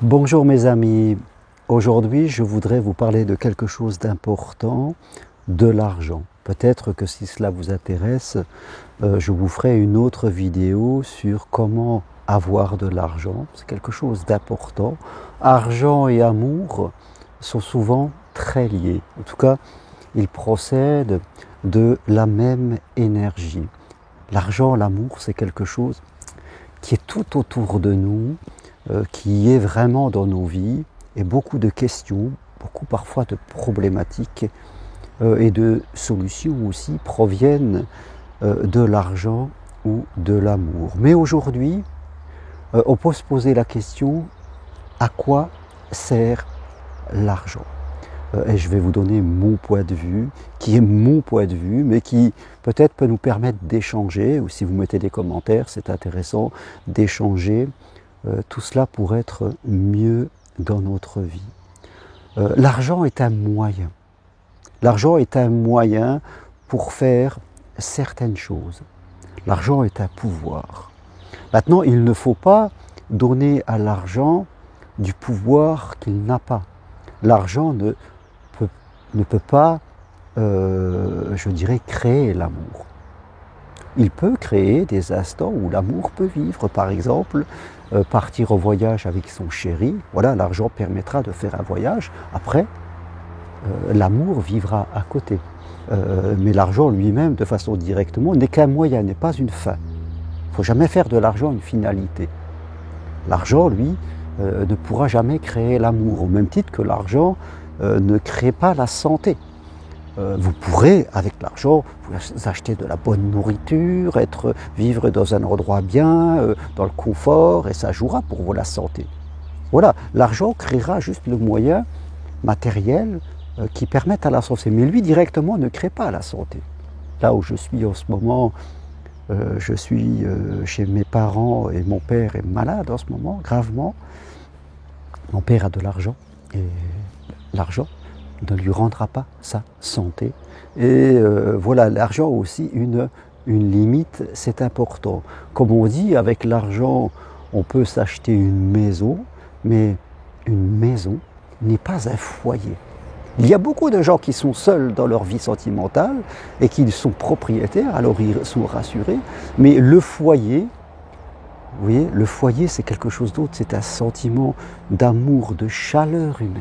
Bonjour mes amis, aujourd'hui je voudrais vous parler de quelque chose d'important, de l'argent. Peut-être que si cela vous intéresse, je vous ferai une autre vidéo sur comment avoir de l'argent. C'est quelque chose d'important. Argent et amour sont souvent très liés. En tout cas, ils procèdent de la même énergie. L'argent, l'amour, c'est quelque chose qui est tout autour de nous, qui est vraiment dans nos vies, et beaucoup de questions, beaucoup parfois de problématiques et de solutions aussi proviennent de l'argent ou de l'amour. Mais aujourd'hui, on peut se poser la question, à quoi sert l'argent ? Et je vais vous donner mon point de vue, qui est mon point de vue, mais qui peut-être peut nous permettre d'échanger, ou si vous mettez des commentaires, c'est intéressant d'échanger tout cela pour être mieux dans notre vie. L'argent est un moyen. L'argent est un moyen pour faire certaines choses. L'argent est un pouvoir. Maintenant, il ne faut pas donner à l'argent du pouvoir qu'il n'a pas. L'argent ne peut pas, je dirais, créer l'amour. Il peut créer des instants où l'amour peut vivre. Par exemple, partir au voyage avec son chéri. Voilà, l'argent permettra de faire un voyage. Après, l'amour vivra à côté. Mais l'argent lui-même, de façon directement, n'est qu'un moyen, n'est pas une fin. Il ne faut jamais faire de l'argent une finalité. L'argent, lui, ne pourra jamais créer l'amour, au même titre que l'argent ne crée pas la santé. Vous pourrez, avec l'argent, vous acheter de la bonne nourriture, vivre dans un endroit bien, dans le confort, et ça jouera pour vous la santé. Voilà, l'argent créera juste le moyen matériel qui permette à la santé. Mais lui, directement, ne crée pas la santé. Là où je suis en ce moment, je suis chez mes parents et mon père est malade en ce moment, gravement. Mon père a de l'argent et l'argent ne lui rendra pas sa santé. Et voilà, l'argent a aussi une limite, c'est important. Comme on dit, avec l'argent, on peut s'acheter une maison, mais une maison n'est pas un foyer. Il y a beaucoup de gens qui sont seuls dans leur vie sentimentale et qui sont propriétaires, alors ils sont rassurés, mais le foyer, vous voyez, le foyer c'est quelque chose d'autre, c'est un sentiment d'amour, de chaleur humaine.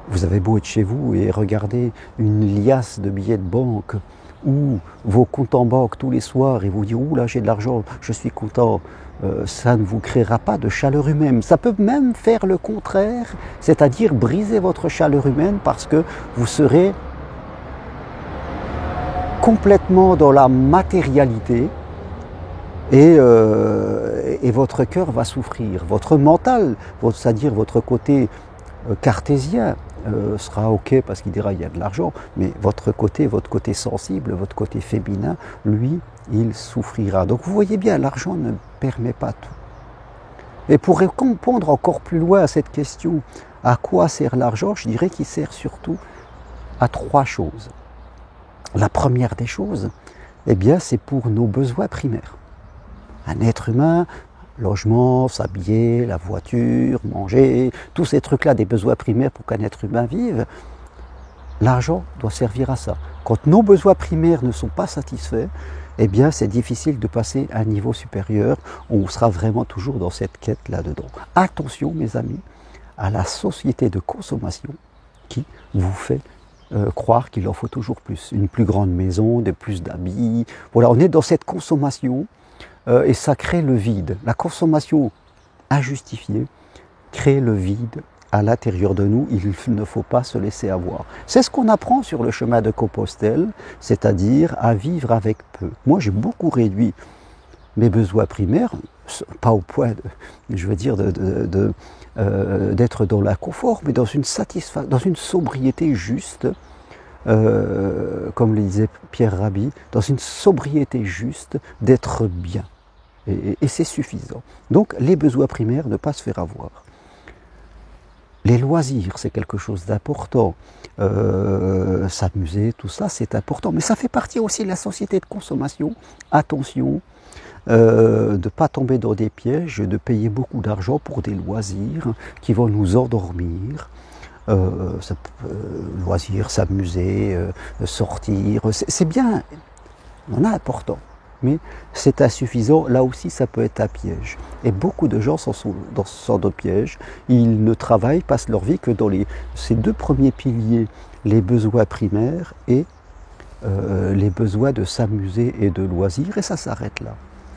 Vous avez beau être chez vous et regarder une liasse de billets de banque ou vos comptes en banque tous les soirs et vous dire « Ouh là j'ai de l'argent, je suis content », ça ne vous créera pas de chaleur humaine. Ça peut même faire le contraire, c'est-à-dire briser votre chaleur humaine parce que vous serez complètement dans la matérialité et votre cœur va souffrir. Votre mental, c'est-à-dire votre côté cartésien, sera ok parce qu'il dira il y a de l'argent, mais votre côté sensible, votre côté féminin, lui, il souffrira. Donc vous voyez bien, l'argent ne permet pas tout. Et pour répondre encore plus loin à cette question, à quoi sert l'argent, je dirais qu'il sert surtout à trois choses. La première des choses, eh bien, c'est pour nos besoins primaires. Un être humain, logement, s'habiller, la voiture, manger, tous ces trucs-là, des besoins primaires pour qu'un être humain vive, l'argent doit servir à ça. Quand nos besoins primaires ne sont pas satisfaits, eh bien c'est difficile de passer à un niveau supérieur, on sera vraiment toujours dans cette quête là-dedans. Attention mes amis, à la société de consommation qui vous fait croire qu'il en faut toujours plus. Une plus grande maison, plus d'habits, voilà, on est dans cette consommation et ça crée le vide. La consommation injustifiée crée le vide à l'intérieur de nous, il ne faut pas se laisser avoir. C'est ce qu'on apprend sur le chemin de Compostelle, c'est-à-dire à vivre avec peu. Moi, j'ai beaucoup réduit mes besoins primaires, pas au point, je veux dire, d'être dans l'inconfort, mais dans une sobriété juste, comme le disait Pierre Rabhi, dans une sobriété juste d'être bien. Et c'est suffisant. Donc, les besoins primaires, ne pas se faire avoir. Les loisirs, c'est quelque chose d'important. S'amuser, tout ça, c'est important. Mais ça fait partie aussi de la société de consommation. Attention, de ne pas tomber dans des pièges, de payer beaucoup d'argent pour des loisirs qui vont nous endormir. Loisirs, s'amuser, sortir, c'est bien, on a important, mais c'est insuffisant. Là aussi, ça peut être un piège. Et beaucoup de gens sont dans ce genre de piège. Ils ne travaillent, passent leur vie que dans ces deux premiers piliers, les besoins primaires et les besoins de s'amuser et de loisirs, et ça s'arrête là.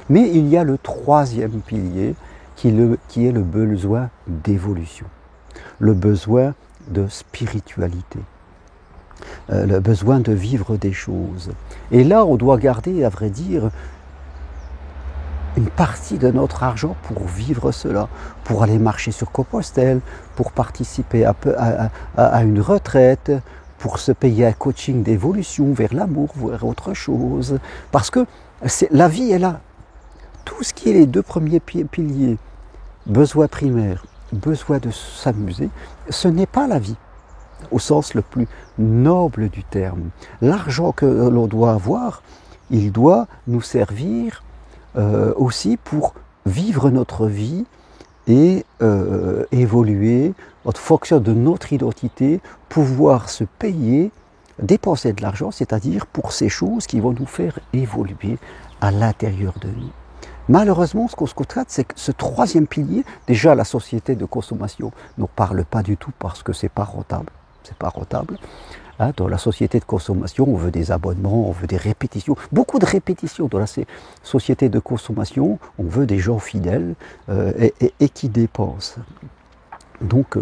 Mais il y a le troisième pilier qui est le besoin d'évolution, le besoin de spiritualité, le besoin de vivre des choses. Et là, on doit garder, à vrai dire, une partie de notre argent pour vivre cela, pour aller marcher sur Compostelle, pour participer à une retraite, pour se payer un coaching d'évolution vers l'amour, vers autre chose. Parce que la vie est là. Tout ce qui est les deux premiers piliers, besoin primaire, besoin de s'amuser, ce n'est pas la vie, au sens le plus noble du terme. L'argent que l'on doit avoir, il doit nous servir aussi pour vivre notre vie et évoluer en fonction de notre identité, pouvoir se payer, dépenser de l'argent, c'est-à-dire pour ces choses qui vont nous faire évoluer à l'intérieur de nous. Malheureusement, ce qu'on se constate, c'est que ce troisième pilier, déjà la société de consommation n'en parle pas du tout parce que c'est pas rentable. C'est pas rentable. Hein, dans la société de consommation, on veut des abonnements, on veut des répétitions, beaucoup de répétitions dans la société de consommation. On veut des gens fidèles et qui dépensent. Donc,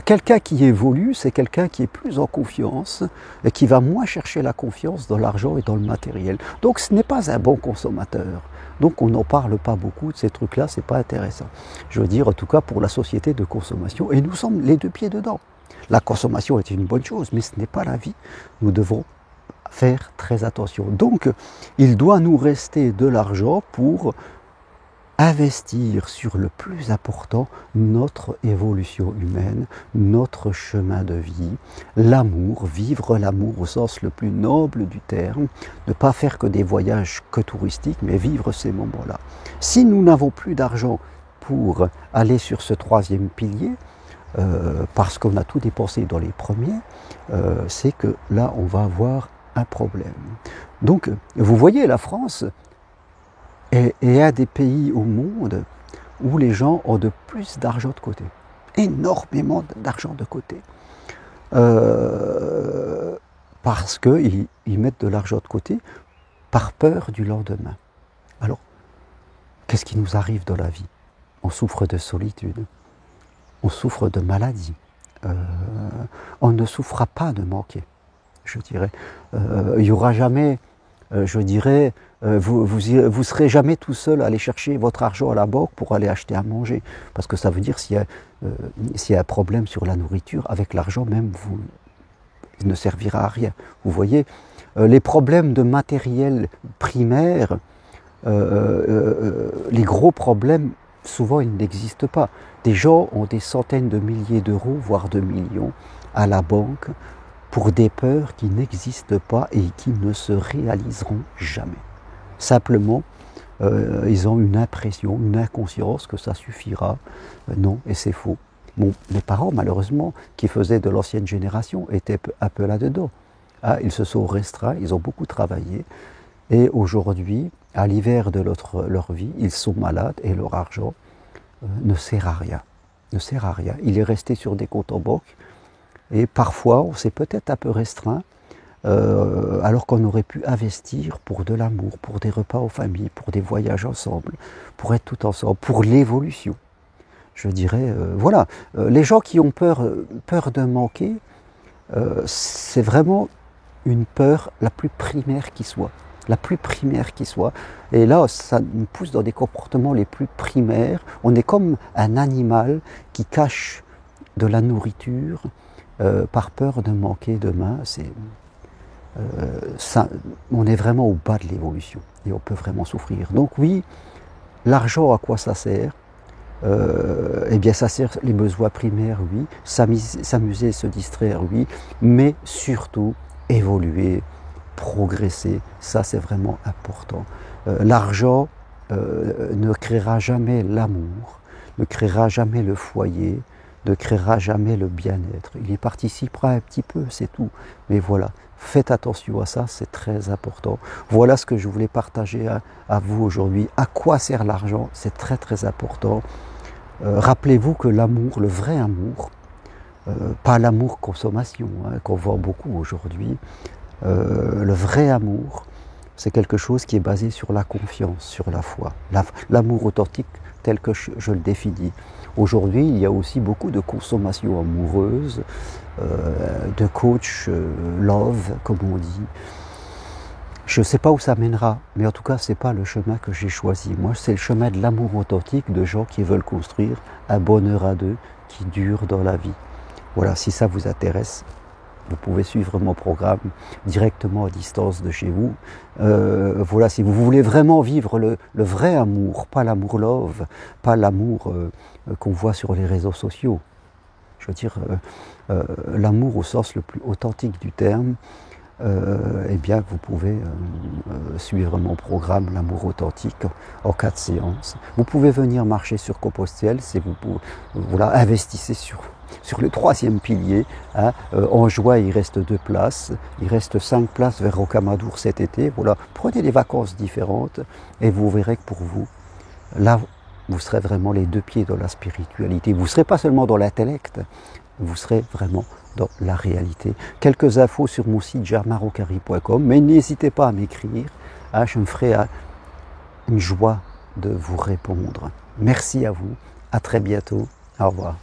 quelqu'un qui évolue, c'est quelqu'un qui est plus en confiance et qui va moins chercher la confiance dans l'argent et dans le matériel. Donc, ce n'est pas un bon consommateur. Donc, on n'en parle pas beaucoup de ces trucs-là, c'est pas intéressant. Je veux dire, en tout cas, pour la société de consommation, et nous sommes les deux pieds dedans. La consommation est une bonne chose, mais ce n'est pas la vie. Nous devons faire très attention. Donc, il doit nous rester de l'argent pour investir sur le plus important, notre évolution humaine, notre chemin de vie, l'amour, vivre l'amour au sens le plus noble du terme, ne pas faire que des voyages que touristiques, mais vivre ces moments-là. Si nous n'avons plus d'argent pour aller sur ce troisième pilier, parce qu'on a tout dépensé dans les premiers, c'est que là, on va avoir un problème. Donc, vous voyez, la France est un des pays au monde où les gens ont de plus d'argent de côté. Énormément d'argent de côté. Parce qu'ils mettent de l'argent de côté par peur du lendemain. Alors, qu'est-ce qui nous arrive dans la vie? On souffre de solitude. On souffre de maladie. On ne souffra pas de manquer, je dirais. Il n'y aura jamais, je dirais, vous serez jamais tout seul à aller chercher votre argent à la banque pour aller acheter à manger. Parce que ça veut dire s'il y a un problème sur la nourriture, avec l'argent même, il ne servira à rien. Vous voyez, les problèmes de matériel primaire, les gros problèmes, souvent ils n'existent pas. Des gens ont des centaines de milliers d'euros, voire de millions, à la banque pour des peurs qui n'existent pas et qui ne se réaliseront jamais. Simplement, ils ont une impression, une inconscience que ça suffira. Non, et c'est faux. Bon, mes parents, malheureusement, qui faisaient de l'ancienne génération, étaient un peu là-dedans. Ah, ils se sont restreints, ils ont beaucoup travaillé. Et aujourd'hui, à l'hiver de leur vie, ils sont malades et leur argent ne sert à rien. Ne sert à rien. Il est resté sur des comptes en banque. Et parfois, on s'est peut-être un peu restreint, alors qu'on aurait pu investir pour de l'amour, pour des repas en famille, pour des voyages ensemble, pour être tout ensemble, pour l'évolution. Je dirais, voilà, les gens qui ont peur de manquer, c'est vraiment une peur la plus primaire qui soit. La plus primaire qui soit. Et là, ça nous pousse dans des comportements les plus primaires. On est comme un animal qui cache de la nourriture par peur de manquer demain. On est vraiment au bas de l'évolution et on peut vraiment souffrir. Donc oui, l'argent, à quoi ça sert? Eh bien, ça sert les besoins primaires, oui. S'amuser, se distraire, oui. Mais surtout, évoluer, progresser, ça c'est vraiment important. L'argent ne créera jamais l'amour, ne créera jamais le foyer, ne créera jamais le bien-être. Il y participera un petit peu, c'est tout. Mais voilà, faites attention à ça, c'est très important. Voilà ce que je voulais partager à vous aujourd'hui. À quoi sert l'argent? C'est très très important. Rappelez-vous que l'amour, le vrai amour, pas l'amour consommation, hein, qu'on vend beaucoup aujourd'hui, le vrai amour, c'est quelque chose qui est basé sur la confiance, sur la foi. L'amour authentique tel que je le définis. Aujourd'hui, il y a aussi beaucoup de consommation amoureuse, de coach love, comme on dit. Je ne sais pas où ça mènera, mais en tout cas, ce n'est pas le chemin que j'ai choisi. Moi, c'est le chemin de l'amour authentique, de gens qui veulent construire un bonheur à deux qui dure dans la vie. Voilà, si ça vous intéresse, vous pouvez suivre mon programme directement à distance de chez vous. Voilà, si vous voulez vraiment vivre le vrai amour, pas l'amour love, pas l'amour qu'on voit sur les réseaux sociaux. Je veux dire, l'amour au sens le plus authentique du terme, eh bien, vous pouvez suivre mon programme L'amour authentique en 4 séances. Vous pouvez venir marcher sur Compostelle, si vous pouvez, voilà, investissez sur le 3e pilier. Hein. En juin, il reste 2 places, il reste 5 places vers Rocamadour cet été. Voilà, prenez des vacances différentes et vous verrez que pour vous, là, vous serez vraiment les 2 pieds dans la spiritualité. Vous ne serez pas seulement dans l'intellect, vous serez vraiment dans la réalité. Quelques infos sur mon site germainrocary.com, mais n'hésitez pas à m'écrire, hein, je me ferai une joie de vous répondre. Merci à vous, à très bientôt, au revoir.